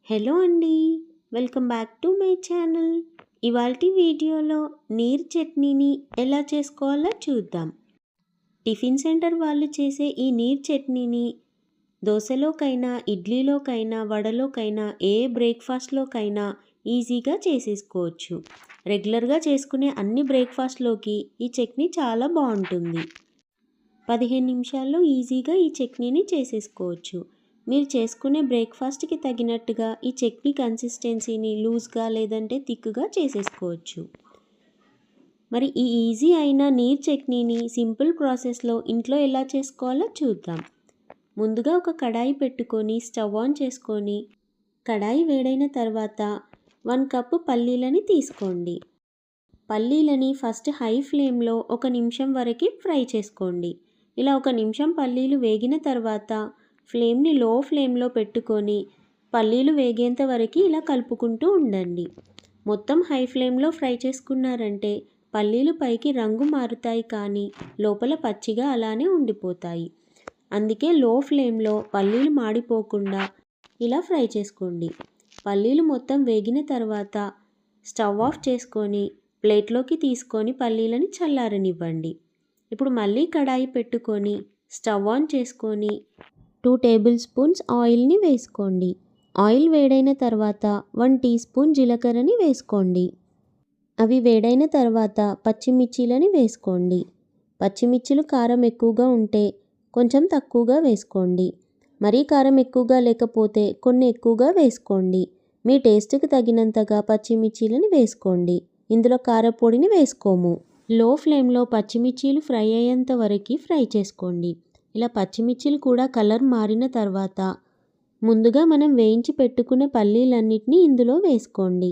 Hello అండి. Welcome back to my channel. ఇవాల్టి వీడియోలో నీర్ చట్నీని ఎలా చేసుకోవాలో చూద్దాం. టిఫిన్ సెంటర్ వాళ్ళు చేసే ఈ నీర్ చట్నీని దోశలోకైనా, ఇడ్లీలోకైనా, వడలోకైనా, ఏ బ్రేక్ఫాస్ట్లోకైనా ఈజీగా చేసేసుకోవచ్చు. రెగ్యులర్గా చేసుకునే అన్ని బ్రేక్ఫాస్ట్లోకి ఈ చట్నీ చాలా బాగుంటుంది. 15 నిమిషాల్లో ఈజీగా ఈ చట్నీని చేసేసుకోవచ్చు. మీరు చేసుకునే బ్రేక్ఫాస్ట్కి తగినట్టుగా ఈ చట్నీ కన్సిస్టెన్సీని లూజ్గా లేదంటే థిక్గా చేసేసుకోవచ్చు. మరి ఈ ఈజీ అయిన నీర్ చట్నీని సింపుల్ ప్రాసెస్లో ఇంట్లో ఎలా చేసుకోవాలో చూద్దాం. ముందుగా ఒక కడాయి పెట్టుకొని స్టవ్ ఆన్ చేసుకొని కడాయి వేడైన తర్వాత 1 కప్పు పల్లీలని తీసుకోండి. పల్లీలని ఫస్ట్ హై ఫ్లేమ్లో 1 నిమిషం వరకు ఫ్రై చేసుకోండి. ఇలా 1 నిమిషం పల్లీలు వేగిన తర్వాత ఫ్లేమ్ని లో ఫ్లేమ్లో పెట్టుకొని పల్లీలు వేగేంత వరకు ఇలా కలుపుకుంటూ ఉండండి. మొత్తం హై ఫ్లేమ్లో ఫ్రై చేసుకున్నారంటే పల్లీలు పైకి రంగు మారుతాయి కానీ లోపల పచ్చిగా అలానే ఉండిపోతాయి. అందుకే లో ఫ్లేమ్లో పల్లీలు మాడిపోకుండా ఇలా ఫ్రై చేసుకోండి. పల్లీలు మొత్తం వేగిన తర్వాత స్టవ్ ఆఫ్ చేసుకొని ప్లేట్లోకి తీసుకొని పల్లీలని చల్లారనివ్వండి. ఇప్పుడు మళ్ళీ కడాయి పెట్టుకొని స్టవ్ ఆన్ చేసుకొని 2 టేబుల్ స్పూన్స్ ఆయిల్ని వేసుకోండి. ఆయిల్ వేడైన తర్వాత 1 టీ స్పూన్ జీలకర్రని వేసుకోండి. అవి వేడైన తర్వాత పచ్చిమిర్చీలని వేసుకోండి. పచ్చిమిర్చిలు కారం ఎక్కువగా ఉంటే కొంచెం తక్కువగా వేసుకోండి. మరీ కారం ఎక్కువగా లేకపోతే కొన్ని ఎక్కువగా వేసుకోండి. మీ టేస్ట్కి తగినంతగా పచ్చిమిర్చీలని వేసుకోండి. ఇందులో కారపొడిని వేసుకోము. లో ఫ్లేమ్లో పచ్చిమిర్చీలు ఫ్రై అయ్యేంత వరకు ఫ్రై చేసుకోండి. ఇలా పచ్చిమిర్చీలు కూడా కలర్ మారిన తర్వాత ముందుగా మనం వేయించి పెట్టుకున్న పల్లీలన్నిటినీ ఇందులో వేసుకోండి.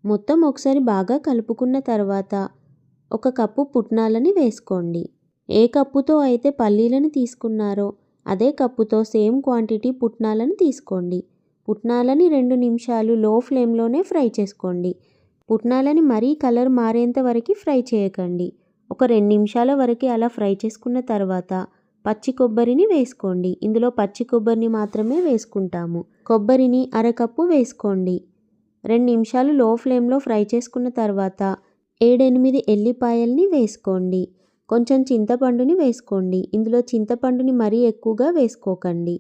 మొత్తం ఒకసారి బాగా కలుపుకున్న తర్వాత 1 కప్పు పుట్నాలని వేసుకోండి. ఏ కప్పుతో అయితే పల్లీలను తీసుకున్నారో అదే కప్పుతో సేమ్ క్వాంటిటీ పుట్నాలను తీసుకోండి. పుట్నాలని 2 నిమిషాలు లో ఫ్లేమ్లోనే ఫ్రై చేసుకోండి. పుట్నాలని మరీ కలర్ మారేంత వరకు ఫ్రై చేయకండి. ఒక 2 నిమిషాల వరకు అలా ఫ్రై చేసుకున్న తర్వాత పచ్చి కొబ్బరిని వేసుకోండి. ఇందులో పచ్చి కొబ్బరిని మాత్రమే వేసుకుంటాము. కొబ్బరిని 1/2 కప్పు వేసుకోండి. 2 నిమిషాలు లో ఫ్లేమ్లో ఫ్రై చేసుకున్న తర్వాత 7-8 ఎల్లిపాయల్ని వేసుకోండి. కొంచెం చింతపండుని వేసుకోండి. ఇందులో చింతపండుని మరీ ఎక్కువగా వేసుకోకండి.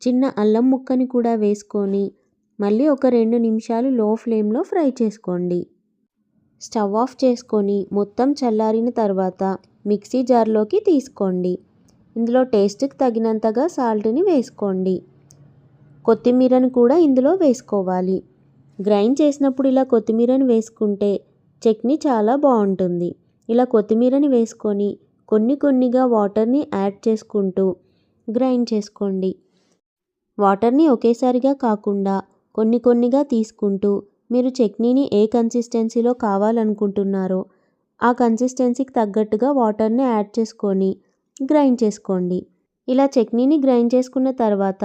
చిన్న అల్లం ముక్కని కూడా వేసుకొని మళ్ళీ ఒక 2 నిమిషాలు లో ఫ్లేమ్లో ఫ్రై చేసుకోండి. స్టవ్ ఆఫ్ చేసుకొని మొత్తం చల్లారిన తర్వాత మిక్సీ జార్లోకి తీసుకోండి. ఇందులో టేస్ట్కి తగినంతగా సాల్ట్ని వేసుకోండి. కొత్తిమీరను కూడా ఇందులో వేసుకోవాలి. గ్రైండ్ చేసినప్పుడు ఇలా కొత్తిమీరని వేసుకుంటే చట్నీ చాలా బాగుంటుంది. ఇలా కొత్తిమీరని వేసుకొని కొన్నిగా వాటర్ని యాడ్ చేసుకుంటూ గ్రైండ్ చేసుకోండి. వాటర్ని ఒకేసారిగా కాకుండా కొన్నిగా తీసుకుంటూ మీరు చట్నీని ఏ కన్సిస్టెన్సీలో కావాలనుకుంటున్నారో ఆ కన్సిస్టెన్సీకి తగ్గట్టుగా వాటర్ని యాడ్ చేసుకొని గ్రైండ్ చేసుకోండి. ఇలా చట్నీని గ్రైండ్ చేసుకున్న తర్వాత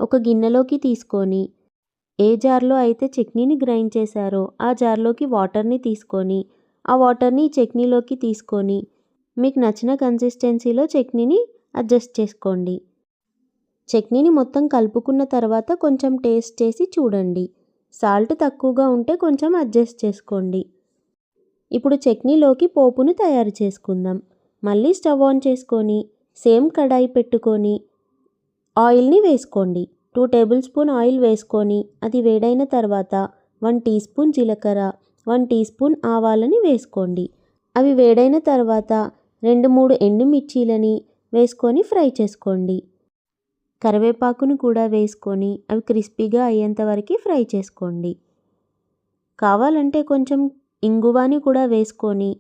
ఒక గిన్నెలోకి తీసుకొని ఏ జార్లో అయితే చట్నీని గ్రైండ్ చేశారో ఆ జార్లోకి వాటర్ని తీసుకొని ఆ వాటర్ని చట్నీలోకి తీసుకొని మీకు నచ్చిన కన్సిస్టెన్సీలో చట్నీని అడ్జస్ట్ చేసుకోండి. చట్నీని మొత్తం కలుపుకున్న తర్వాత కొంచెం టేస్ట్ చేసి చూడండి. సాల్ట్ తక్కువగా ఉంటే కొంచెం అడ్జస్ట్ చేసుకోండి. ఇప్పుడు చట్నీలోకి పోపును తయారు చేసుకుందాం. మళ్ళీ స్టవ్ ఆన్ చేసుకొని సేమ్ కడాయి పెట్టుకొని ఆయిల్ని వేసుకోండి. 2 టేబుల్ స్పూన్ ఆయిల్ వేసుకొని అది వేడైన తర్వాత 1 టీ స్పూన్ జీలకర్ర, 1 టీ స్పూన్ ఆవాలని వేసుకోండి. అవి వేడైన తర్వాత 2-3 ఎండుమిర్చీలని వేసుకొని ఫ్రై చేసుకోండి. కరివేపాకును కూడా వేసుకొని అవి క్రిస్పీగా అయ్యేంత వరకు ఫ్రై చేసుకోండి. కావాలంటే కొంచెం ఇంగువని కూడా వేసుకొని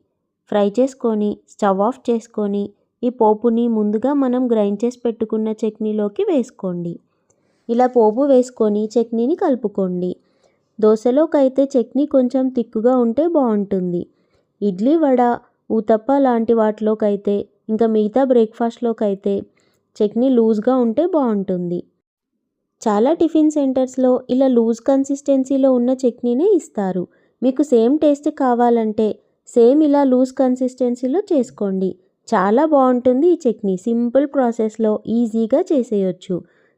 ఫ్రై చేసుకొని స్టవ్ ఆఫ్ చేసుకొని ఈ పోపుని ముందుగా మనం గ్రైండ్ చేసి పెట్టుకున్న చట్నీలోకి వేసుకోండి. ఇలా పోపు వేసుకొని చట్నీని కలుపుకోండి. దోశలోకైతే చట్నీ కొంచెం తిక్కుగా ఉంటే బాగుంటుంది. ఇడ్లీ, వడ, ఊతప్ప లాంటి వాటిలోకైతే ఇంకా మిగతా బ్రేక్ఫాస్ట్లోకైతే చట్నీ లూజ్గా ఉంటే బాగుంటుంది. చాలా టిఫిన్ సెంటర్స్లో ఇలా లూజ్ కన్సిస్టెన్సీలో ఉన్న చట్నీనే ఇస్తారు. మీకు సేమ్ టేస్ట్ కావాలంటే సేమ్ ఇలా లూజ్ కన్సిస్టెన్సీలో చేసుకోండి. చాలా బాగుంటుంది ఈ చట్నీ. సింపుల్ ప్రాసెస్లో ఈజీగా చేసేయచ్చు.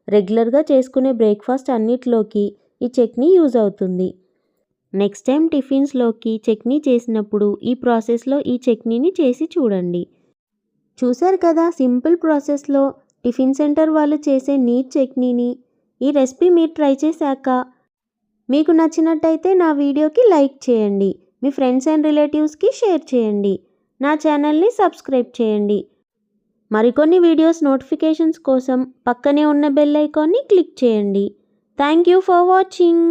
రెగ్యులర్గా చేసుకునే బ్రేక్ఫాస్ట్ అన్నిటిలోకి ఈ చట్నీ యూజ్ అవుతుంది. నెక్స్ట్ టైం టిఫిన్స్లోకి చట్నీ చేసినప్పుడు ఈ ప్రాసెస్లో ఈ చట్నీని చేసి చూడండి. చూశారు కదా, సింపుల్ ప్రాసెస్లో టిఫిన్ సెంటర్ వాళ్ళు చేసే నీర్ చట్నీని. ఈ రెసిపీ మీరు ట్రై చేశాక మీకు నచ్చినట్టయితే నా వీడియోకి లైక్ చేయండి, మీ ఫ్రెండ్స్ అండ్ రిలేటివ్స్కి షేర్ చేయండి, నా ఛానల్ని సబ్స్క్రైబ్ చేయండి. మరికొన్ని వీడియోస్ నోటిఫికేషన్స్ కోసం పక్కనే ఉన్న బెల్ ఐకాన్ని క్లిక్ చేయండి. Thank you for watching.